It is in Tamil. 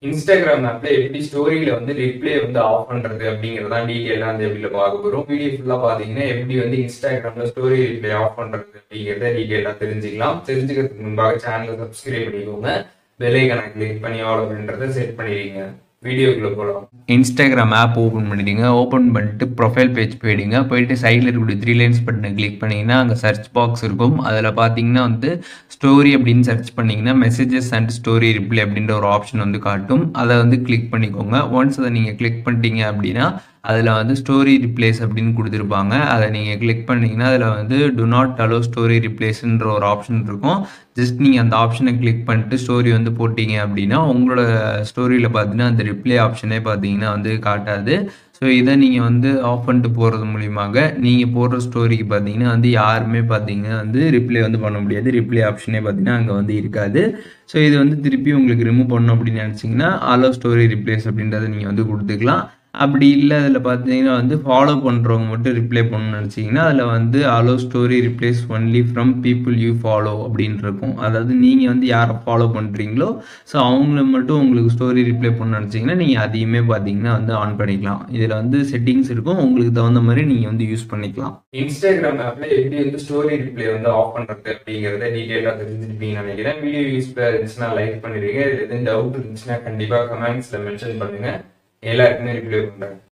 இன்ஸ்டாகிராம் ஆப்ல எப்படி ஸ்டோரியில வந்து ரிப்ளே வந்து ஆஃப் பண்றது அப்படிங்கறத டீடைலா அந்த வீடியோல பார்க்க போறோம். வீடியோ ஃபுல்லா பாத்தீங்கன்னா எப்படி வந்து இன்ஸ்டாகிராம்ல ஸ்டோரி ரிப்ளே ஆஃப் பண்றது அப்படிங்கறத டீடைலா தெரிஞ்சுக்கலாம். தெரிஞ்சுக்கிறதுக்கு முன்பாக சேனலை சப்ஸ்கிரைப் பண்ணிக்கோங்க. பெல் ஐகானை கிளிக் பண்ணி ஆல் அப்படின்றத செட் பண்ணிடுங்க. வீடியோக்குள்ள போகலாம். இன்ஸ்டாகிராம் ஆப் ஓப்பன் பண்ணிடுங்க. ஓப்பன் பண்ணிட்டு ப்ரொஃபைல் பேஜ் போயிடுங்க. போயிட்டு சைடில் இருக்கக்கூடிய 3 லைன்ஸ் பட்டனை கிளிக் பண்ணிங்கன்னா அங்கே சர்ச் பாக்ஸ் இருக்கும். அதில் பார்த்தீங்கன்னா வந்து ஸ்டோரி அப்படின்னு சர்ச் பண்ணிங்கன்னா மெசேஜஸ் அண்ட் ஸ்டோரி ரிப்ளை அப்படின்ற ஒரு ஆப்ஷன் வந்து காட்டும். அதை வந்து கிளிக் பண்ணிக்கோங்க. ஒன்ஸ் அதை நீங்கள் கிளிக் பண்ணிட்டீங்க அப்படின்னா அதில் வந்து ஸ்டோரி ரிப்ளேஸ் அப்படின்னு கொடுத்துருப்பாங்க. அதை நீங்கள் கிளிக் பண்ணிங்கன்னா அதில் வந்து டு நாட் அலோ ஸ்டோரி ரிப்ளேஸ்ன்ற ஒரு ஆப்ஷன் இருக்கும். ஜஸ்ட் நீங்கள் அந்த ஆப்ஷனை கிளிக் பண்ணிட்டு ஸ்டோரி வந்து போட்டிங்க அப்படின்னா உங்களோட ஸ்டோரியில் பார்த்தீங்கன்னா அந்த ரிப்ளே ஆப்ஷனே பார்த்தீங்கன்னா வந்து காட்டாது. ஸோ இதை நீங்கள் வந்து ஆஃப் பண்ணிட்டு போகிறது மூலியமாக நீங்கள் போடுற ஸ்டோரிக்கு பார்த்தீங்கன்னா வந்து யாருமே பார்த்தீங்கன்னா வந்து ரிப்ளை வந்து பண்ண முடியாது. ரிப்ளே ஆப்ஷனே பார்த்தீங்கன்னா அங்கே வந்து இருக்காது. ஸோ இது வந்து திருப்பி உங்களுக்கு ரிமூவ் பண்ணணும் அப்படின்னு நினச்சிங்கன்னா அலோ ஸ்டோரி ரிப்ளேஸ் அப்படின்றத நீங்கள் வந்து கொடுத்துக்கலாம். அப்படி இல்லை அதில் பார்த்தீங்கன்னா வந்து ஃபாலோ பண்ணுறவங்க மட்டும் ரிப்ளை பண்ணணும்னு நினச்சிங்கன்னா அதில் வந்து allow story replace only from people you follow அப்படின்னு இருக்கும். அதாவது நீங்கள் வந்து யாரை ஃபாலோ பண்ணுறீங்களோ ஸோ அவங்கள மட்டும் உங்களுக்கு ஸ்டோரி ரிப்ளை பண்ணணும்னு நினச்சிங்கன்னா நீங்கள் அதையுமே பார்த்தீங்கன்னா வந்து ஆன் பண்ணிக்கலாம். இதில் வந்து செட்டிங்ஸ் இருக்கும். உங்களுக்கு தகுந்த மாதிரி நீங்கள் வந்து யூஸ் பண்ணிக்கலாம். இன்ஸ்டாகிராம் ஆப்ல எப்படி வந்து ஸ்டோரி ரிப்ளை வந்து ஆஃப் பண்ணுறது அப்படிங்கிறத டீட்டெயிலாக தெரிஞ்சுருப்பீங்கன்னு நினைக்கிறேன். வீடியோ யூஸ்ஃபுல்லாக இருந்துச்சுன்னா லைக் பண்ணிடுங்க. இது எதுவும் டவுட் இருந்துச்சுன்னா கண்டிப்பாக கமெண்ட்ஸில் மென்ஷன் பண்ணுங்கள். எல்லாருக்குமே ரிப்ளை பண்ணுறேன்.